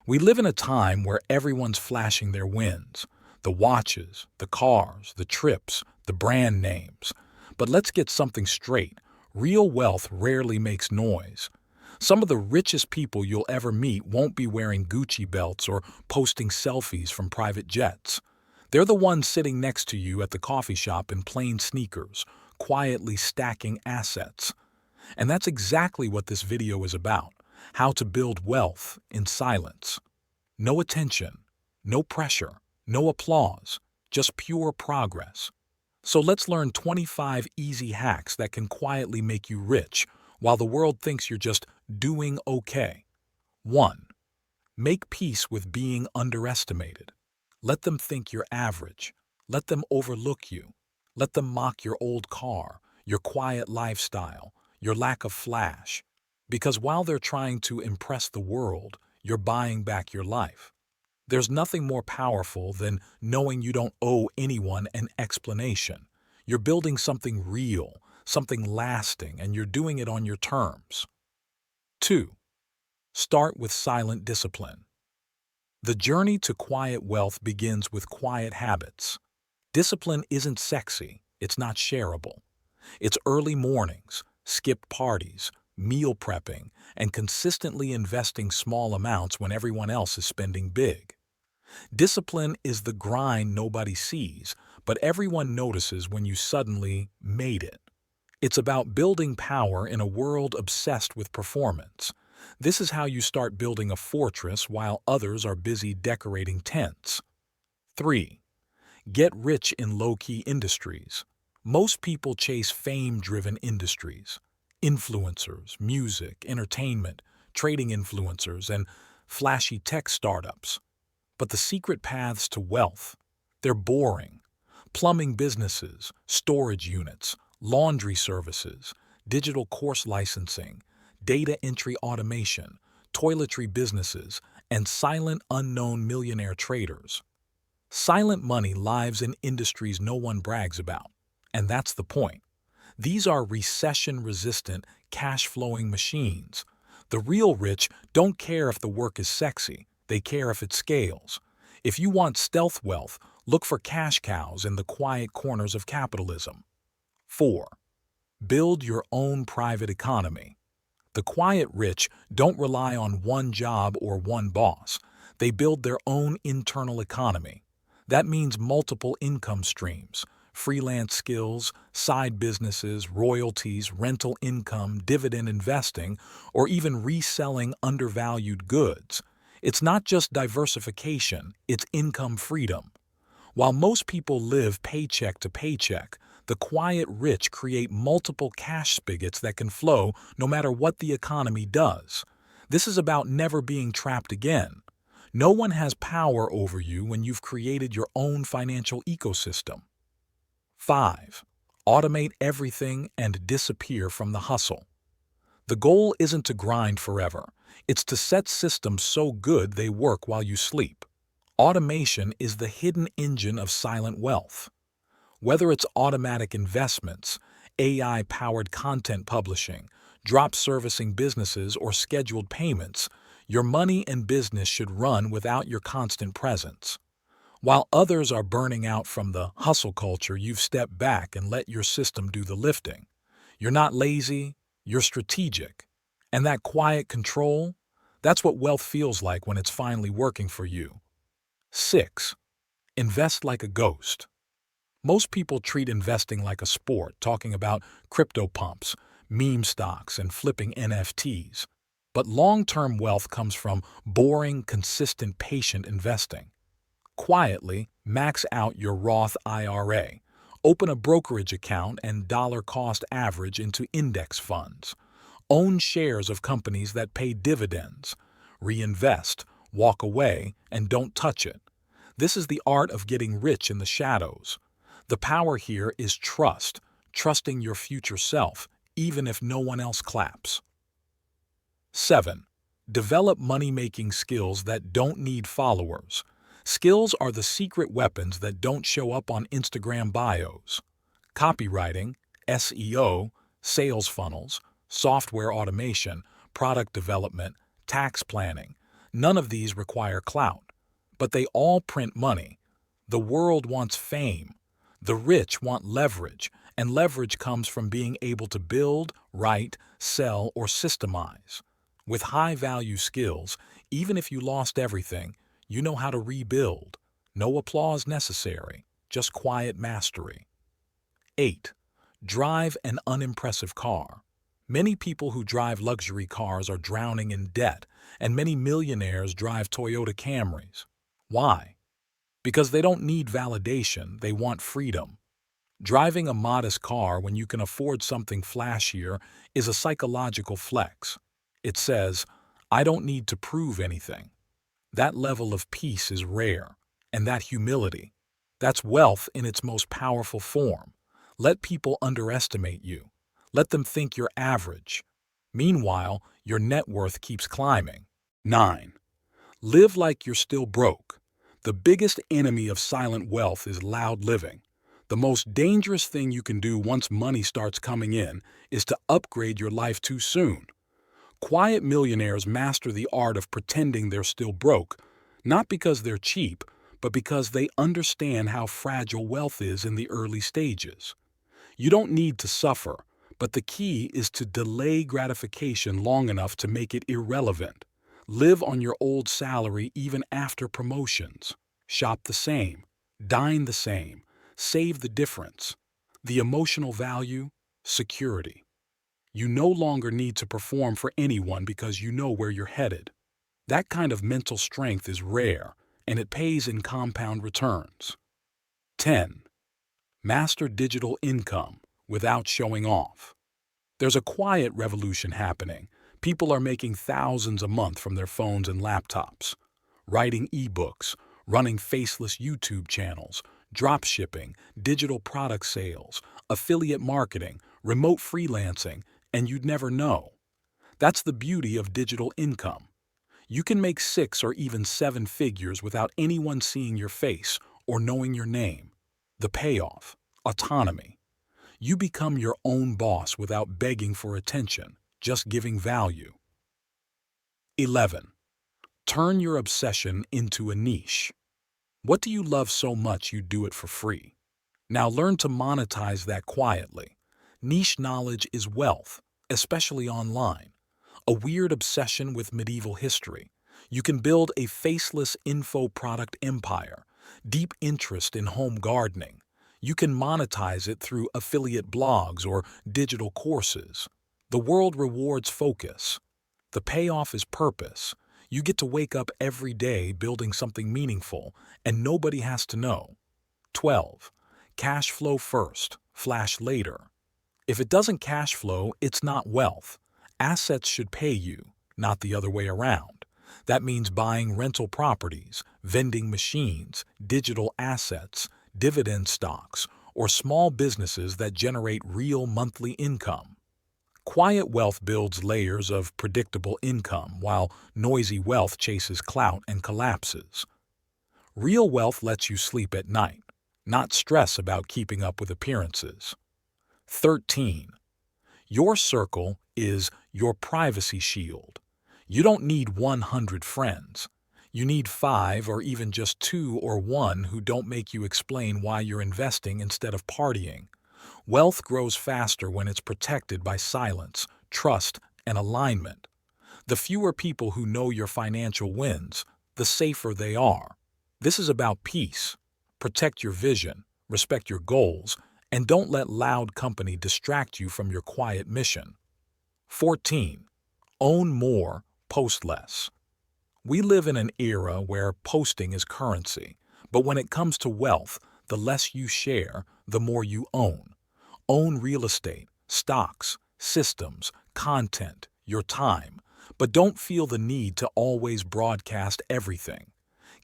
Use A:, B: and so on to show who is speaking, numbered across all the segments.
A: We live in a time where everyone's flashing their wins. The watches, the cars, the trips, the brand names. But let's get something straight. Real wealth rarely makes noise. Some of the richest people you'll ever meet won't be wearing Gucci belts or posting selfies from private jets. They're the ones sitting next to you at the coffee shop in plain sneakers, quietly stacking assets. And that's exactly what this video is about: how to build wealth in silence. No attention, no pressure, no applause, just pure progress. So let's learn 25 easy hacks that can quietly make you rich while the world thinks you're just doing okay. 1. Make peace with being underestimated. Let them think you're average. Let them overlook you. Let them mock your old car, your quiet lifestyle, your lack of flash. Because while they're trying to impress the world, you're buying back your life. There's nothing more powerful than knowing you don't owe anyone an explanation. You're building something real, something lasting, and you're doing it on your terms. 2. Start with silent discipline. The journey to quiet wealth begins with quiet habits. Discipline isn't sexy, it's not shareable. It's early mornings, skipped parties, meal prepping, and consistently investing small amounts when everyone else is spending big. Discipline is the grind nobody sees, but everyone notices when you suddenly made it. It's about building power in a world obsessed with performance. This is how you start building a fortress while others are busy decorating tents. 3. Get rich in low-key industries. Most people chase fame-driven industries. Influencers, music, entertainment, trading influencers, and flashy tech startups. But the secret paths to wealth, they're boring. Plumbing businesses, storage units, laundry services, digital course licensing, data entry automation, toiletry businesses, and silent unknown millionaire traders. Silent money lives in industries no one brags about. And that's the point. These are recession-resistant, cash-flowing machines. The real rich don't care if the work is sexy. They care if it scales. If you want stealth wealth, look for cash cows in the quiet corners of capitalism. 4. Build your own private economy. The quiet rich don't rely on one job or one boss. They build their own internal economy. That means multiple income streams, freelance skills, side businesses, royalties, rental income, dividend investing, or even reselling undervalued goods. It's not just diversification, it's income freedom. While most people live paycheck to paycheck, the quiet rich create multiple cash spigots that can flow no matter what the economy does. This is about never being trapped again. No one has power over you when you've created your own financial ecosystem. 5. Automate everything and disappear from the hustle. The goal isn't to grind forever. It's to set systems so good they work while you sleep. Automation is the hidden engine of silent wealth. Whether it's automatic investments, AI-powered content publishing, drop servicing businesses, or scheduled payments, your money and business should run without your constant presence. While others are burning out from the hustle culture, you've stepped back and let your system do the lifting. You're not lazy, you're strategic. And that quiet control, that's what wealth feels like when it's finally working for you. 6. Invest like a ghost. Most people treat investing like a sport, talking about crypto pumps, meme stocks, and flipping NFTs. But long-term wealth comes from boring, consistent, patient investing. Quietly max out your Roth IRA. Open a brokerage account and dollar-cost average into index funds. Own shares of companies that pay dividends. Reinvest, walk away, and don't touch it. This is the art of getting rich in the shadows. The power here is trust, trusting your future self, even if no one else claps. 7. Develop money-making skills that don't need followers. Skills are the secret weapons that don't show up on Instagram bios. Copywriting, SEO, sales funnels, software automation, product development, tax planning. None of these require clout, but they all print money. The world wants fame. The rich want leverage, and leverage comes from being able to build, write, sell, or systemize. With high-value skills, even if you lost everything, you know how to rebuild. No applause necessary, just quiet mastery. 8. Drive an unimpressive car. Many people who drive luxury cars are drowning in debt, and many millionaires drive Toyota Camrys. Why? Because they don't need validation, they want freedom. Driving a modest car when you can afford something flashier is a psychological flex. It says, I don't need to prove anything. That level of peace is rare, and that humility, that's wealth in its most powerful form. Let people underestimate you. Let them think you're average. Meanwhile, your net worth keeps climbing. 9. Live like you're still broke. The biggest enemy of silent wealth is loud living. The most dangerous thing you can do once money starts coming in is to upgrade your life too soon. Quiet millionaires master the art of pretending they're still broke, not because they're cheap, but because they understand how fragile wealth is in the early stages. You don't need to suffer, but the key is to delay gratification long enough to make it irrelevant. Live on your old salary even after promotions. Shop the same. Dine the same. Save the difference. The emotional value? Security. You no longer need to perform for anyone because you know where you're headed. That kind of mental strength is rare, and it pays in compound returns. 10. Master digital income without showing off. There's a quiet revolution happening. People are making thousands a month from their phones and laptops. Writing eBooks, running faceless YouTube channels, drop shipping, digital product sales, affiliate marketing, remote freelancing, and you'd never know. That's the beauty of digital income. You can make 6 or even 7 figures without anyone seeing your face or knowing your name. The payoff: autonomy. You become your own boss without begging for attention, just giving value. 11. Turn your obsession into a niche. What do you love so much you do it for free? Now learn to monetize that quietly. Niche knowledge is wealth, especially online. A weird obsession with medieval history. You can build a faceless info product empire. Deep interest in home gardening. You can monetize it through affiliate blogs or digital courses. The world rewards focus. The payoff is purpose. You get to wake up every day building something meaningful, and nobody has to know. 12. Cash flow first, flash later. If it doesn't cash flow, it's not wealth. Assets should pay you, not the other way around. That means buying rental properties, vending machines, digital assets, dividend stocks, or small businesses that generate real monthly income. Quiet wealth builds layers of predictable income, while noisy wealth chases clout and collapses. Real wealth lets you sleep at night, not stress about keeping up with appearances. 13. Your circle is your privacy shield. You don't need 100 friends. You need 5 or even just 2 or 1 who don't make you explain why you're investing instead of partying. Wealth grows faster when it's protected by silence, trust, and alignment. The fewer people who know your financial wins, the safer they are. This is about peace. Protect your vision, respect your goals, and don't let loud company distract you from your quiet mission. 14. Own more, post less. We live in an era where posting is currency, but when it comes to wealth, the less you share, the more you own. Own real estate, stocks, systems, content, your time, but don't feel the need to always broadcast everything.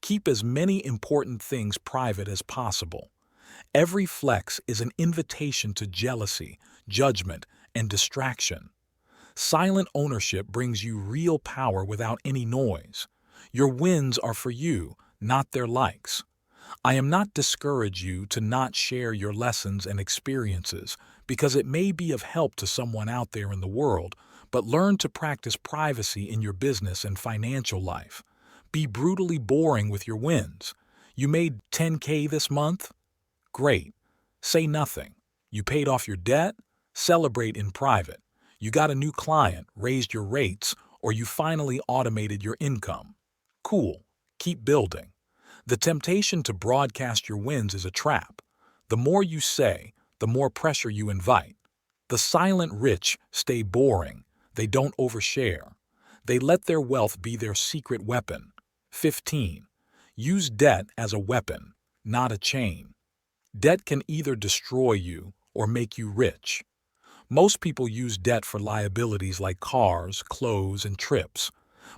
A: Keep as many important things private as possible. Every flex is an invitation to jealousy, judgment, and distraction. Silent ownership brings you real power without any noise. Your wins are for you, not their likes. I am not discouraging you to not share your lessons and experiences because it may be of help to someone out there in the world, but learn to practice privacy in your business and financial life. Be brutally boring with your wins. You made 10K this month? Great. Say nothing. You paid off your debt? Celebrate in private. You got a new client, raised your rates, or you finally automated your income. Cool. Keep building. The temptation to broadcast your wins is a trap. The more you say, the more pressure you invite. The silent rich stay boring. They don't overshare. They let their wealth be their secret weapon. 15. Use debt as a weapon, not a chain. Debt can either destroy you or make you rich. Most people use debt for liabilities like cars, clothes, and trips.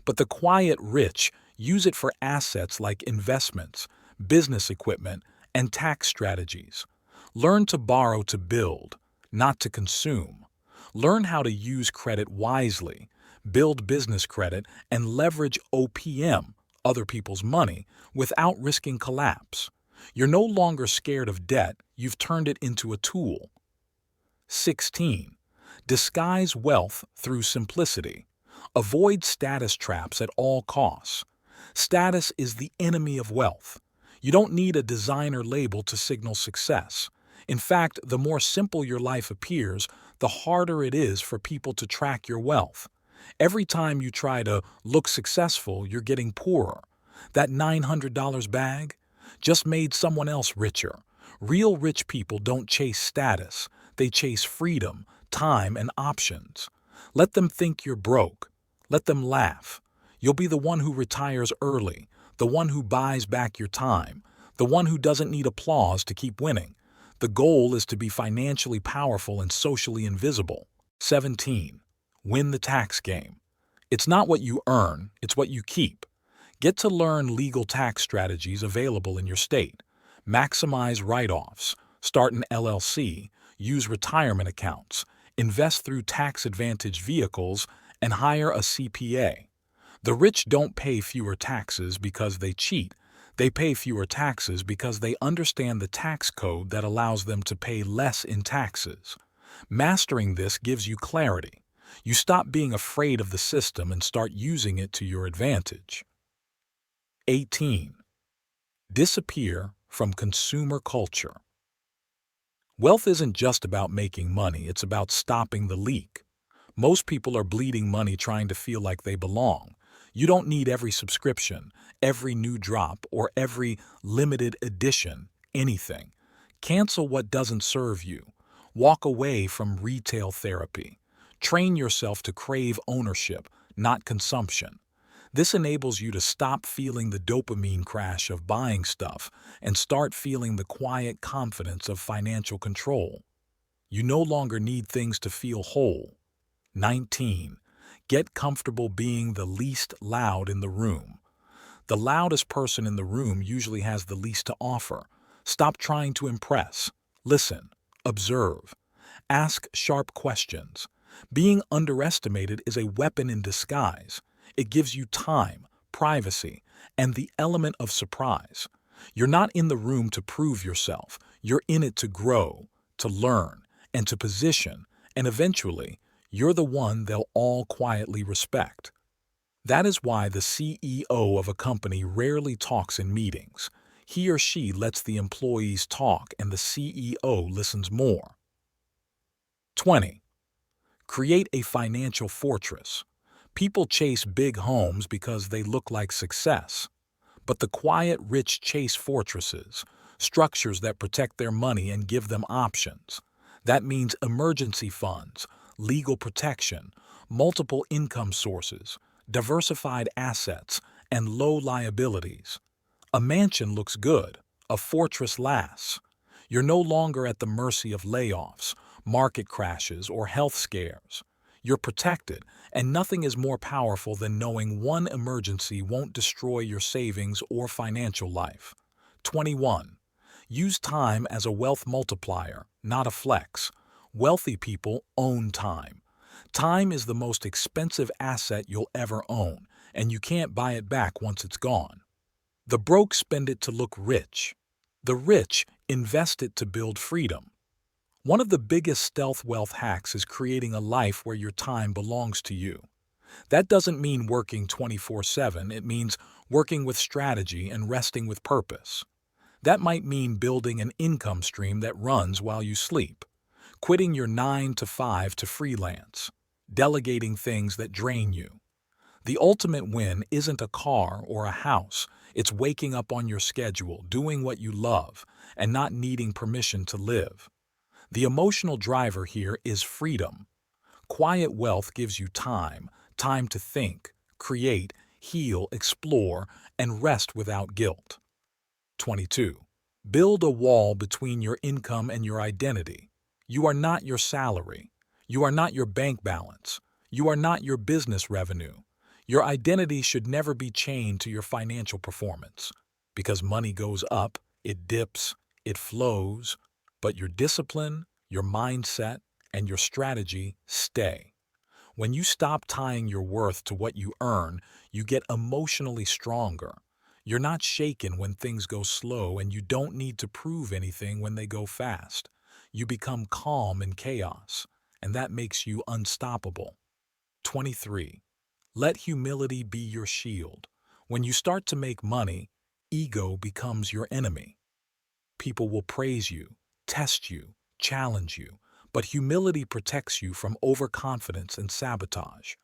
A: But the quiet rich use it for assets like investments, business equipment, and tax strategies. Learn to borrow to build, not to consume. Learn how to use credit wisely, build business credit, and leverage OPM, other people's money, without risking collapse. You're no longer scared of debt, you've turned it into a tool. 16. Disguise wealth through simplicity. Avoid status traps at all costs. Status is the enemy of wealth. You don't need a designer label to signal success. In fact, the more simple your life appears, the harder it is for people to track your wealth. Every time you try to look successful, you're getting poorer. That $900 bag just made someone else richer. Real rich people don't chase status. They chase freedom, time, and options. Let them think you're broke. Let them laugh. You'll be the one who retires early, the one who buys back your time, the one who doesn't need applause to keep winning. The goal is to be financially powerful and socially invisible. 17. Win the tax game. It's not what you earn, it's what you keep. Get to learn legal tax strategies available in your state. Maximize write-offs, start an LLC, use retirement accounts, invest through tax-advantaged vehicles, and hire a CPA. The rich don't pay fewer taxes because they cheat. They pay fewer taxes because they understand the tax code that allows them to pay less in taxes. Mastering this gives you clarity. You stop being afraid of the system and start using it to your advantage. 18. Disappear from consumer culture. Wealth isn't just about making money, it's about stopping the leak. Most people are bleeding money trying to feel like they belong. You don't need every subscription, every new drop, or every limited edition, anything. Cancel what doesn't serve you. Walk away from retail therapy. Train yourself to crave ownership, not consumption. This enables you to stop feeling the dopamine crash of buying stuff and start feeling the quiet confidence of financial control. You no longer need things to feel whole. 19. Get comfortable being the least loud in the room. The loudest person in the room usually has the least to offer. Stop trying to impress. Listen. Observe. Ask sharp questions. Being underestimated is a weapon in disguise. It gives you time, privacy, and the element of surprise. You're not in the room to prove yourself. You're in it to grow, to learn, and to position, and eventually, you're the one they'll all quietly respect. That is why the CEO of a company rarely talks in meetings. He or she lets the employees talk and the CEO listens more. 20. Create a financial fortress. People chase big homes because they look like success. But the quiet rich chase fortresses, structures that protect their money and give them options. That means emergency funds, legal protection, multiple income sources, diversified assets, and low liabilities. A mansion looks good, a fortress lasts. You're no longer at the mercy of layoffs, market crashes, or health scares. You're protected, and nothing is more powerful than knowing one emergency won't destroy your savings or financial life. 21. Use time as a wealth multiplier, not a flex. Wealthy people own time. Time is the most expensive asset you'll ever own, and you can't buy it back once it's gone. The broke spend it to look rich. The rich invest it to build freedom. One of the biggest stealth wealth hacks is creating a life where your time belongs to you. That doesn't mean working 24/7, it means working with strategy and resting with purpose. That might mean building an income stream that runs while you sleep, quitting your 9 to 5 to freelance, delegating things that drain you. The ultimate win isn't a car or a house, it's waking up on your schedule, doing what you love, and not needing permission to live. The emotional driver here is freedom. Quiet wealth gives you time to think, create, heal, explore, and rest without guilt. 22. Build a wall between your income and your identity. You are not your salary. You are not your bank balance. You are not your business revenue. Your identity should never be chained to your financial performance, because money goes up, it dips, it flows, but your discipline, your mindset, and your strategy stay. When you stop tying your worth to what you earn, you get emotionally stronger. You're not shaken when things go slow, and you don't need to prove anything when they go fast. You become calm in chaos, and that makes you unstoppable. 23. Let humility be your shield. When you start to make money, ego becomes your enemy. People will praise you, test you, challenge you, but humility protects you from overconfidence and sabotage.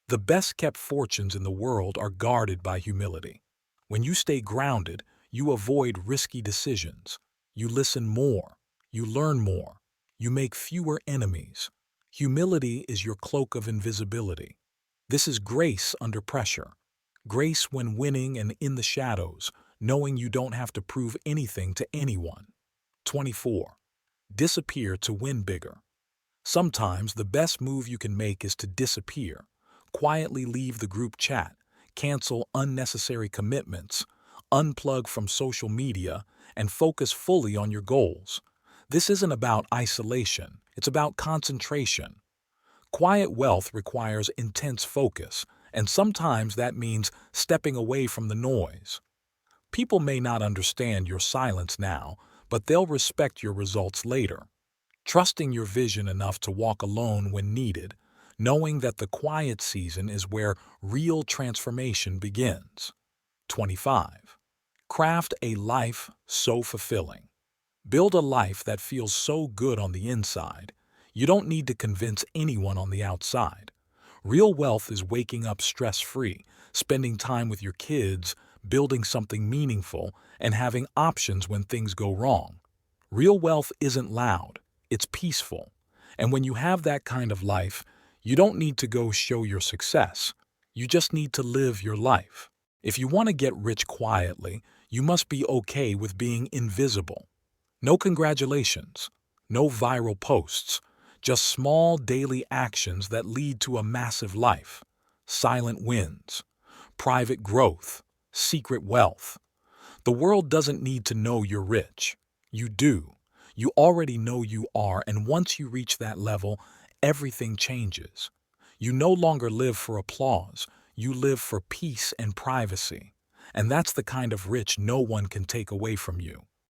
A: The best-kept fortunes in the world are guarded by humility. When you stay grounded, you avoid risky decisions. You listen more. You learn more. You make fewer enemies. Humility is your cloak of invisibility. This is grace under pressure. Grace when winning and in the shadows, knowing you don't have to prove anything to anyone. 24. Disappear to win bigger. Sometimes the best move you can make is to disappear. Quietly leave the group chat, cancel unnecessary commitments, unplug from social media, and focus fully on your goals. This isn't about isolation, it's about concentration. Quiet wealth requires intense focus, and sometimes that means stepping away from the noise. People may not understand your silence now, but they'll respect your results later. Trusting your vision enough to walk alone when needed, knowing that the quiet season is where real transformation begins. 25. Craft a life so fulfilling. Build a life that feels so good on the inside. You don't need to convince anyone on the outside. Real wealth is waking up stress-free, spending time with your kids, building something meaningful, and having options when things go wrong. Real wealth isn't loud, it's peaceful. And when you have that kind of life, you don't need to go show your success. You just need to live your life. If you want to get rich quietly, you must be okay with being invisible. No congratulations, no viral posts, just small daily actions that lead to a massive life. Silent wins, private growth, secret wealth. The world doesn't need to know you're rich. You do. You already know you are, and once you reach that level, everything changes. You no longer live for applause. You live for peace and privacy. And that's the kind of rich no one can take away from you.